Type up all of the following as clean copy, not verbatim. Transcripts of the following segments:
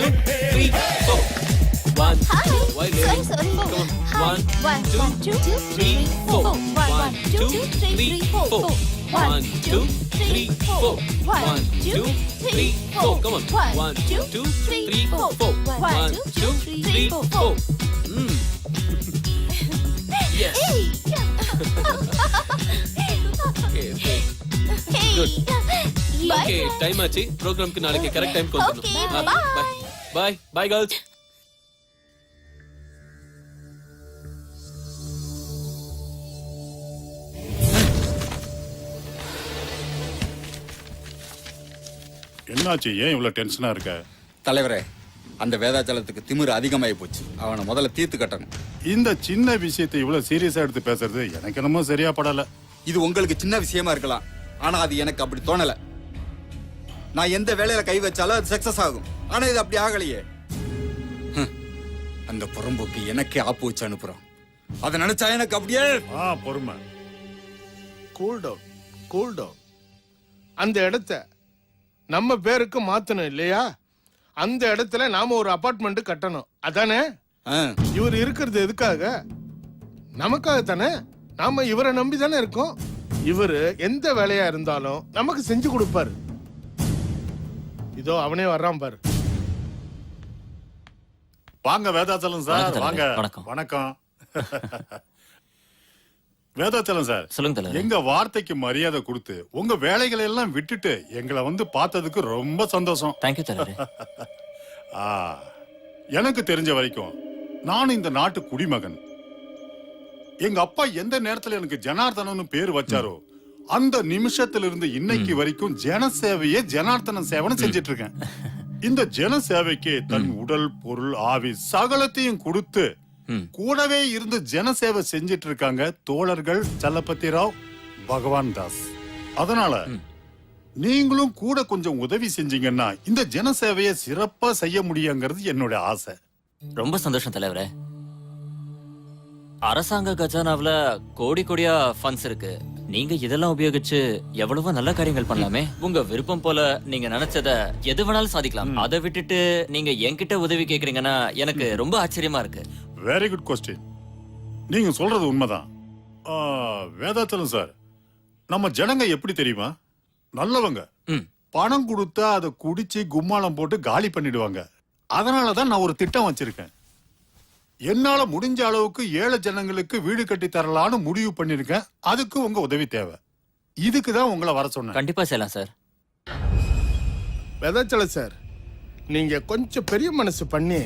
3, 4. 1, Hi. 2, why lady? Sorry. Come on. Hi. 1, 2, 3, 4. 1, 2, 3, 4. 1, 2, 3, 4. 1, 2, 3, 4. Come on. 1, 2, 3, 4. 1, 2, 3, 4. Yes. Okay, okay. Good. Okay, time ஆச்சு. ப்ரோகிராம்க்கு நாளைக்கு correct time கொண்டு Okay, வரணும். bye. Bye. Bye girls. என்னாச்சு? ஏன் இவ்வளவு டென்ஷனா இருக்க? தலைவரே, அந்த வேதாச்சலத்துக்கு திமிரு அதிகமாகி போச்சு. அவனை முதல்ல தீர்த்து கட்டணும். இந்த சின்ன விஷயத்தை இவ்வளவு சீரியஸா எடுத்து பேசுறது எனக்கு என்னமோ சரியா படல. இது உங்களுக்கு சின்ன விஷயமா இருக்கலாம், ஆனா அது எனக்கு அப்படி தோணல. நான் எந்த வேலையில கை வச்சாலும் அது சக்சஸ் ஆகும். ஆனா இது அப்படி ஆகலையே. அந்த புறம்போக்கு எனக்கே ஆப்பு வச்சு அனுப்புறான். அதை நினைச்சா எனக்கு அப்படியே. பொறுமை. Cool down. அந்த இடத்த நம்ம பேருக்கு மாத்தணும் இல்லையா? அந்த இடத்துல நாம ஒரு அபார்ட்மெண்ட் கட்டணும், அதானே? இவர் இருக்கிறது எதுக்காக? நமக்காக தானே. நாம இவரை நம்பி தானே இருக்கோம். இவரு எந்த வேலையா இருந்தாலும் நமக்கு செஞ்சு கொடுப்பாரு. இதோ அவனே வர்றான் பாரு. வாங்க வேதாச்சலம் சார், வாங்க. வணக்கம். வேதாச்சலம் சார், சொல்லுங்க தலைவர். எங்க வார்த்தைக்கு மரியாதை கொடுத்து உங்க வேலைகளை எல்லாம் விட்டுட்டு எங்களை வந்து பார்த்ததுக்கு ரொம்ப சந்தோஷம். தேங்க்யூ தலைவர். எனக்கு தெரிஞ்ச வரைக்கும் நான் இந்த நாட்டு குடிமகன். எங்க அப்பா எந்த நேரத்துல எனக்கு ஜனார்தனன் பேர் வச்சாரோ அந்த நிமிஷத்திலிருந்து இன்னைக்கு வரைக்கும் ஜனசேவையே ஜனார்தன சேவனை செஞ்சிட்டு இருக்கேன். இந்த ஜனசேவைக்கு தன் உடல், பொருள், ஆவி சகலத்தையும் கொடுத்து கூடவே இருந்து ஜனசேவை செஞ்சிட்டு இருக்காங்க தோழர்கள் சலபதி ராவ், பகவான் தாஸ். அதனால நீங்களும் கூட கொஞ்சம் உதவி செஞ்சீங்கன்னா இந்த ஜனசேவையை சிறப்பா செய்ய முடியுங்கிறது என்னோட ஆசை. ரொம்ப சந்தோஷம் தலைவரே. அரசாங்க கஜானாவுல கோடி கோடியா ஃபண்ட்ஸ் இருக்கு. நீங்க இதெல்லாம் உபயோகிச்சு எவ்வளவோ நல்ல காரியங்கள் பண்ணலாமே. உங்க விருப்பம் போல நீங்க நினைச்சத எது வேணாலும் சாதிக்கலாம். அதை விட்டுட்டு நீங்க என்கிட்ட உதவி கேக்குறீங்கன்னா எனக்கு ரொம்ப ஆச்சரியமா இருக்கு. Very good question. நீங்க சொல்றது உண்மைதான். வேதாச்சலம் சார், நம்ம ஜனங்க எப்படி தெரியுமா? நல்லவங்க. பணம் கொடுத்தா அதை குடிச்சு கும்மாளம் போட்டு காலி பண்ணிடுவாங்க. அதனாலதான் நான் ஒரு திட்டம் வச்சிருக்கேன். என்னால முடிஞ்ச அளவுக்கு ஏழை ஜனங்களுக்கு வீடு கட்டி தரலான்னு முடிவு பண்ணிருக்கேன். அதுக்கு உங்க உதவி தேவை. இதுக்குதான் உங்களை வர சொன்னேன். கண்டிப்பா செய்யலாம் சார். வெதாச்சலம் சார், நீங்க கொஞ்சம் பெரிய மனசு பண்ணி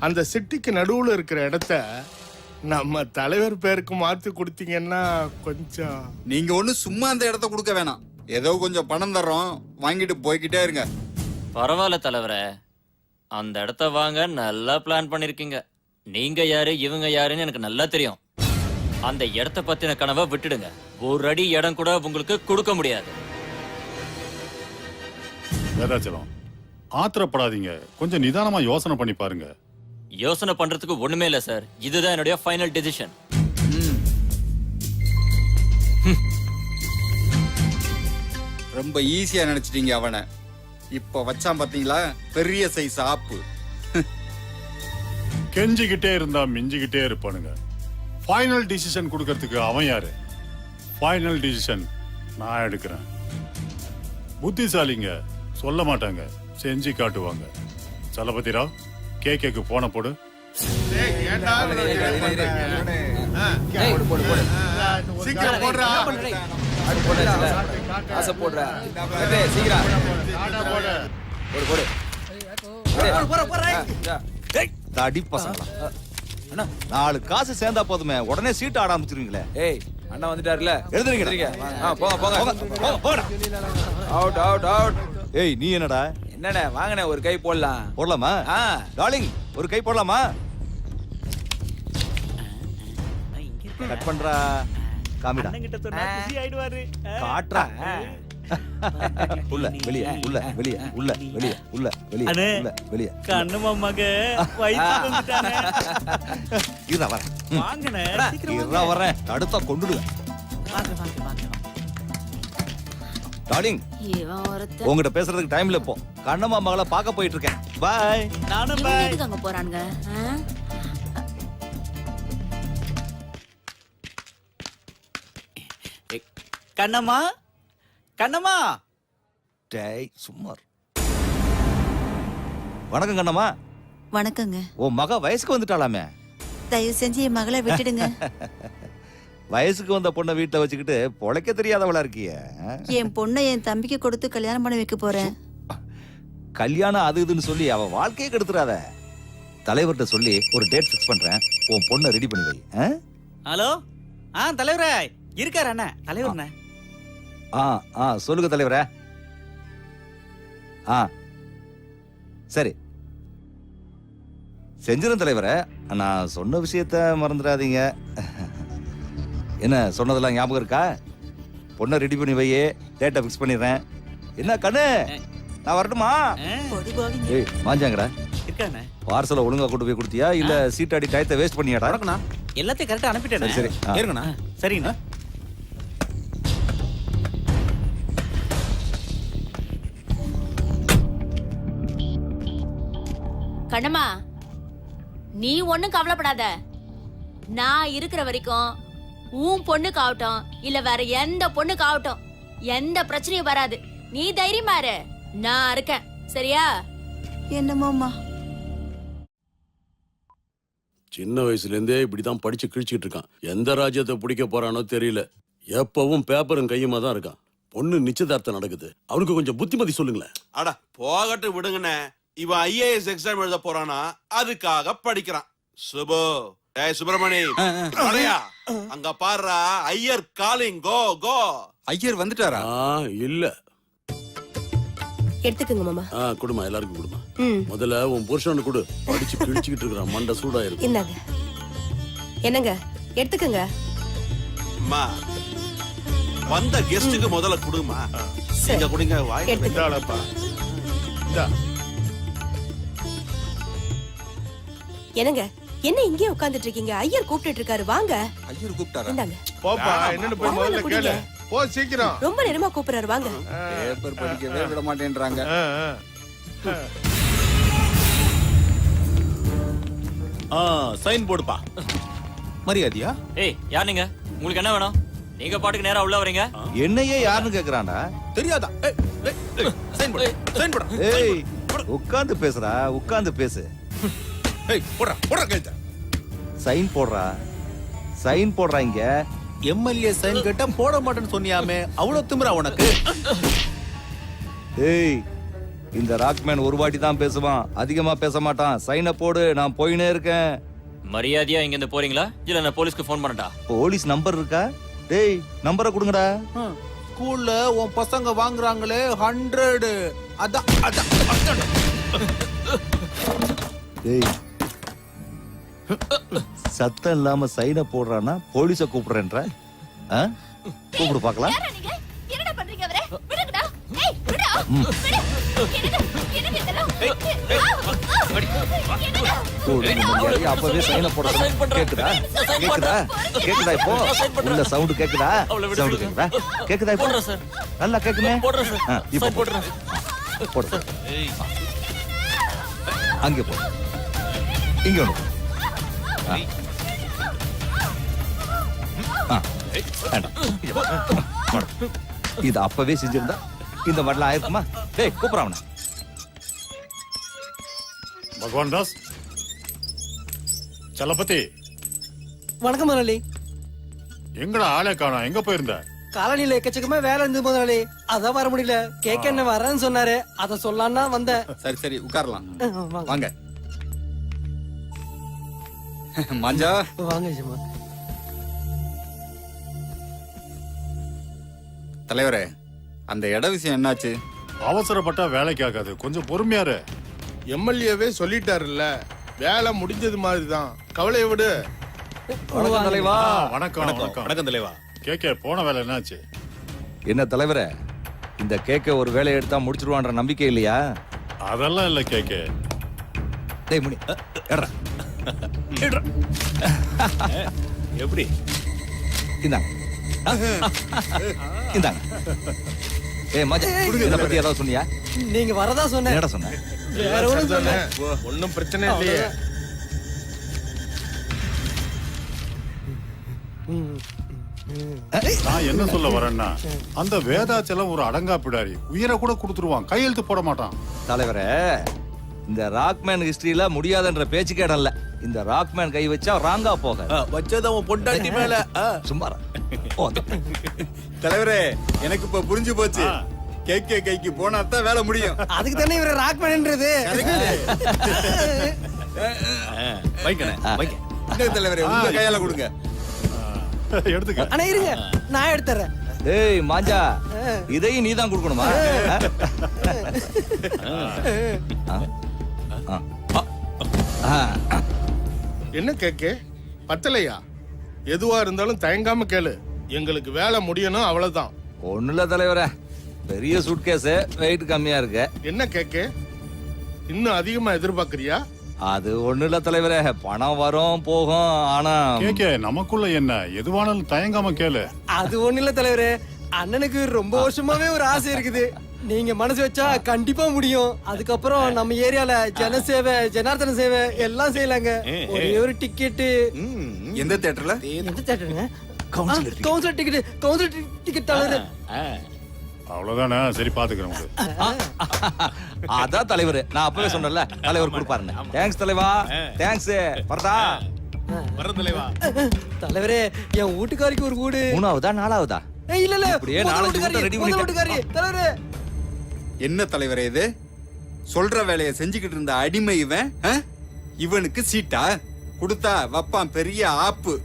அந்த சிட்டிக்கு நடுவுல இருக்கிற இடத்த நம்ம தலைவர் பேருக்கு மாத்தி கொடுத்தீங்கன்னா கொஞ்சம். நீங்க ஒண்ணு சும்மா அந்த இடத்த கொடுக்க வேணாம். ஏதோ கொஞ்சம் பணம் தர்றோம், வாங்கிட்டு போய்கிட்டே இருங்க. பரவாயில்ல தலைவரே, அந்த இடத்த வாங்க நல்லா பிளான் பண்ணிருக்கீங்க. நீங்க யாரு இவங்க யாருன்னு எனக்கு நல்லா தெரியும். அந்த இடத்த பத்தின கனவை விட்டுடுங்க. ஒரு அடி இடம் கூட உங்களுக்கு கொடுக்க முடியாது. வேதாச்சலம், ஆத்திரப்படாதீங்க. கொஞ்சம் நிதானமா யோசனை பண்ணி பாருங்க. யோசனை பண்றதுக்கு ஒண்ணுமே இல்ல சார். இதுதான் என்னுடைய ஃபைனல் டிசிஷன். ரொம்ப ஈஸியா நினைச்சிட்டீங்க அவனை. இப்ப வச்சான் பாத்தீங்களா, பெரிய சைஸ் ஆப்பு. கெஞ்சிக்கிட்டே இருந்தா மிஞ்சிக்கிட்டே இருப்பானுங்க. ஃபைனல் டிசிஷன் கொடுக்கறதுக்கு அவன் யாரு? ஃபைனல் டிசிஷன் நான் எடுக்கிறேன். புத்திசாலிங்க சொல்ல மாட்டாங்க, செஞ்சு காட்டுவாங்க. சலபதி ராவ், கேக்கு போன போடு. சீக்கிரம் போடுறா. அடி பசங்களா, நாலு காசு சேர்ந்தா போதுமே, உடனே சீட் ஆட ஆரம்பிச்சிருவீங்களே. ஏய், அண்ணா வந்துட்டாருல, எழுதுறீங்க. போங்க போங்க. Out out out. ஏய், நீ என்னடா? என்னண்ணே, வாங்கண்ணே, ஒரு கை போடலாம். போடலாமா? டார்லிங், ஒரு கை போடலாமா? கட் பண்றா. காமிடா. காட்றா. உள்ள வெளிய உள்ள வெளிய உள்ள வெளிய உள்ள வெளிய உள்ள வெளிய. கண்ணம்மா மக வயித்து வந்துட்டானே. இருடா வரேன். வாங்கண்ணே, சீக்கிரம் இருடா வரேன். தடுத்தா கொன்னுடுவேன். வாங்க. டார்லிங், உங்ககிட்ட பேசுறதுக்கு டைம் இல்ல. இப்போ கண்ணம்மா மகளை பார்க்க போயிட்டு இருக்கேன். பாய். நானும் இவங்க பாய். எதுக்கு அங்க போறானுங்க ஆ? கண்ணம்மா கண்ணம்மா டேய் சும்மார். வணக்கம் கண்ணம்மா. வணக்கங்க. உன் மக வயசுக்கு வந்துட்டாளாமே. தயவு செஞ்சு என் மகளை விட்டுடுங்க. வயசுக்கு வந்த பொண்ணை வீட்டுல வச்சுக்கிட்டு பொழைக்க தெரியாதவளா இருக்கிய. என் பொண்ணை என் தம்பிக்கு கொடுத்து கல்யாணம் பண்ணி வைக்க போறேன். கல்யாணம் அது இதுன்னு சொல்லி அவ வாழ்க்கையே கெடுத்துறாத. தலைவர்கிட்ட சொல்லி ஒரு டேட் ஃபிக்ஸ் பண்றேன். உன் பொண்ணை ரெடி பண்ணி வை. ஆ? ஹலோ தலைவரே இருக்காரு அண்ணா தலைவர் அண்ணா. சொல்லுங்க தலைவரே. சரி செஞ்சிடும் தலைவரே. நான் சொன்ன விஷயத்த மறந்துடாதீங்க. என்ன சொன்னதெல்லாம் ஞாபகம் இருக்கா? பொண்ணை ரெடி பண்ணி வையே, டேட்டை ஃபிக்ஸ் பண்ணிடுறேன். என்ன கண்ணு, நான் வரட்டுமா? பொடி போவீங்க. ஏய் மாஞ்சாங்கடா, இருக்காண்ணா. பார்சலை ஒழுங்கா கொண்டு போய் கொடுத்தியா இல்ல சீட்டாடி டயத்தை வேஸ்ட் பண்ணியாடா? எல்லாத்தையும் கரெக்டா அனுப்பிட்டேன். சரி இருங்கண்ணா. சரிண்ணா. கண்ணம்மா நீ ஒண்ணும் கவலைப்படாத. நான் இருக்கிற வரைக்கும் உன் பொண்ணுக்கு ஆகட்டும் இல்ல வேற எந்த பொண்ணுக்கு ஆகட்டும் எந்த பிரச்சனையும் வராது. நீ தைரியமா இரு, நான் இருக்கேன். சரியா? என்னமோம்மா. சின்ன வயசுல இருந்தே இப்படிதான் படிச்சு கிழிச்சிட்டு இருக்கான். எந்த ராஜ்யத்தை பிடிக்க போறானோ தெரியல. எப்பவும் பேப்பரும் கையுமா தான் இருக்கான். பொண்ணு நிச்சயதார்த்தம் நடக்குது. அவனுக்கு கொஞ்சம் புத்திமதி சொல்லுங்களேன். அட போகட்டும் விடுங்கண்ணே. இவன் ஐஏஎஸ் எக்ஸாம் எழுத போறானா, அதுக்காக படிக்கிறான். சுபு, டேய் சுப்பிரமணி, அடையா அங்க பாருடா, ஐயர் காலிங், கோ கோ. ஐயர் வந்துட்டாரா? இல்ல. எடுத்துக்கங்க மாமா. குடுமா, எல்லாருக்கும் குடுமா. முதல்ல உன் புருஷனு கொடு. படிச்சு கிழிச்சுக்கிட்டு இருக்கிறான், மண்டை சூடா இருக்கு. இந்தாங்க. என்னங்க எடுத்துக்கங்க. அம்மா வந்த கெஸ்டுக்கு முதல்ல குடுமா. நீங்க குடிங்க. வாய் இந்தாளப்பா. இந்தா. என்னங்க என்ன இங்கே உட்கார்ந்துட்டு இருக்கீங்க? ஐயர் கூப்பிட்டு இருக்காரு, வாங்க. ஐயர் கூப்பிட்டாரா? இந்தாங்க. போப்பா, என்னன்னு போய் முதல்ல கேளு. போ சீக்கிரம். ரொம்ப நேரமா கூப்பிடுறாரு, வாங்க. பேப்பர் படிக்கவே விட மாட்டேன்றாங்க. சைன் போடுப்பா. மரியாதையா? ஏய் யார் நீங்க? உங்களுக்கு என்ன வேணும்? நீங்க பாட்டுக்கு நேரா உள்ள வரீங்க. என்னையே யாருன்னு கேக்குறான்டா? தெரியாதா? சைன் போடு. சைன் போடு. ஏய் உட்கார்ந்து பேசுறா, உட்கார்ந்து பேசு. ஏய் போடுறா, போடுறா கையில. சைன் போடுறா, சைன் போடுறா. இங்க எம்எல்ஏ சைன் கேட்டா போட மாட்டேன்னு சொன்னியாமே, அவ்வளவு திமிரா உனக்கு? ஏய் இந்த ராக்மேன் ஒரு வாட்டி தான் பேசுவான், அதிகமா பேச மாட்டான். சைனை போடு, நான் போயினே இருக்கேன். மரியாதையா இங்க இருந்து போறீங்களா இல்ல நான் போலீஸ்க்கு ஃபோன் பண்ணட்டா? போலீஸ் நம்பர் இருக்கா? டேய் நம்பரை கொடுங்கடா. ஸ்கூல்ல உன் பசங்க வாங்குறாங்களே 100. அதான் அதான். டேய் சத்தம் இல்லாம சைனை போடுறானா போலீஸ கூப்பிடுறேன்ற? கூப்பிடு பாக்கலாம். என்னடா பண்றீங்க அவரே? விடுங்கடா. ஏய் விடு. என்னங்க இதெல்லாம்? அப்பவே சைனை போட கேக்குதா? கேக்குதா? கேக்குதா? இப்போ உள்ள சவுண்ட் கேக்குதா? சவுண்ட் கேக்குதா? கேக்குதா? இப்போ நல்லா கேக்குமே. இப்போ போடுறேன். போடு. அங்கே போ. இங்க ஒண்ணு. இது அப்பவே செஞ்சிருந்தா இந்த மாதிரிலாம் ஆயிருக்குமா? டேய் கூப்பிடுற அவனை. பகவான் தாஸ், சலபதி. வணக்கம் முதலாளி. எங்கடா ஆளே காணோம்? எங்க போயிருந்த? காலனில எக்கச்சக்கமா வேலை இருந்தது முதலாளி, அதான் வர முடியல. கேட்க என்ன வரேன்னு சொன்னாரு, அத சொல்லலாம்னா வந்தேன். சரி சரி உட்காரலாம். வாங்க. மாஞ்சா வாங்க ஜமா. தலைவரே, அந்த இட விஷயம் என்னாச்சு? அவசரப்பட்டா வேலைக்கு ஆகாது, கொஞ்சம் பொறுமையாரு. எம்எல்ஏவே சொல்லிட்டாருல்ல, வேலை முடிஞ்சது மாதிரி தான். கவலையை விடு. வணக்கம் தலைவா. வணக்கம் வணக்கம் வணக்கம் தலைவா. கேக்க போன வேலை என்னாச்சு? என்ன தலைவரே, இந்த கேக்க ஒரு வேலையை எடுத்தா முடிச்சிருவான்ற நம்பிக்கை இல்லையா? அதெல்லாம் இல்ல கேக்க. டேய் முனி ஏறா. எப்படி? இந்தாங்க. இந்தாங்க. ஏய் மஜா, இத பத்தி ஏதாவது சொன்னியா? நீங்க வரதா சொன்னேன். என்னடா சொன்ன? வேற ஒண்ணும் சொல்ல. ஒன்னும் பிரச்சனை இல்லையே. நான் என்ன சொல்ல வரேன்னா அந்த வேதாச்சலம் ஒரு அடங்கா பிடாரி, உயிரை கூட கொடுத்துருவான், கையெழுத்து போட மாட்டான். தலைவரே, இந்த ராக்மேன் ஹிஸ்டரியில முடியாதுன்ற பேச்சுக்கு இடம் இல்ல. இந்த ராக்மேன் கை வச்சா ராங்கா போக வச்சது அவன் பொண்டாட்டி மேல. சும்மாரா. தலைவரே, எனக்கு இப்ப புரிஞ்சு போச்சு. கேக்கே கைக்கு போனா தான் வேலை முடியும். அதுக்கு தானே இவர ராக்மேன்ன்றது. இந்த தலைவரே, உங்க கையால கொடுங்க. எடுத்துக்க. அண்ணா இருங்க, நான் எடுத்துறேன். டேய் மாஞ்சா, இதையும் நீதான் கொடுக்கணுமா? என்ன கேக்கே பத்தலையா? எதுவா இருந்தாலும் தயங்காம கேளு. எங்களுக்கு வேலை முடியணும், அவ்வளவுதான். ஒண்ணுல தலைவரே, பெரிய சூட்கேஸ், வெயிட் கம்மியா இருக்கு. என்ன கேக்கே, இன்னும் அதிகமா எதிர்பார்க்கறியா? அது ஒண்ணுல தலைவரே, பணம் வரும் போகும். ஆனா கேக்கே, நமக்குள்ள என்ன, எதுவானாலும் தயங்காம கேளு. அது ஒண்ணு இல்ல தலைவரே, அண்ணனுக்கு ரொம்ப வருஷமாவே ஒரு ஆசை இருக்குது. நீங்க மனசு வச்சா கண்டிப்பா முடியும். அதுக்கப்புறம் நம்ம ஏரியால ஜன சேவை, ஜனார்தன சேவை எல்லாம் செய்யலாங்க. ஒரே ஒரு டிக்கெட். எந்த தியேட்டர்ல? எந்த தியேட்டருங்க? Councillor ticket. கவுன்சிலர் டிக்கெட் தலைவரே. அவ்வளவுதானே, சரி பாத்துக்கிறேன். அதான் தலைவர், நான் அப்பவே சொன்னேன்ல தலைவர் கொடுப்பாருன்னு. தேங்க்ஸ் தலைவா, தேங்க்ஸ். பரதா தலைவரே, என் வீட்டுக்காரிக்கு ஒரு வீடு. மூணாவதா நாலாவதா? இல்ல இல்ல, அப்படியே நாலஞ்சு வீட்டை ரெடி பண்ணி வீட்டுக்காரி. தலைவரே, என்ன தலைவரே இது? சொல்ற வேலையை செஞ்சுக்கிட்டு இருந்த அடிமை இவன். இவனுக்கு சீட்டா கொடுத்தா வப்பான் பெரிய ஆப்பு.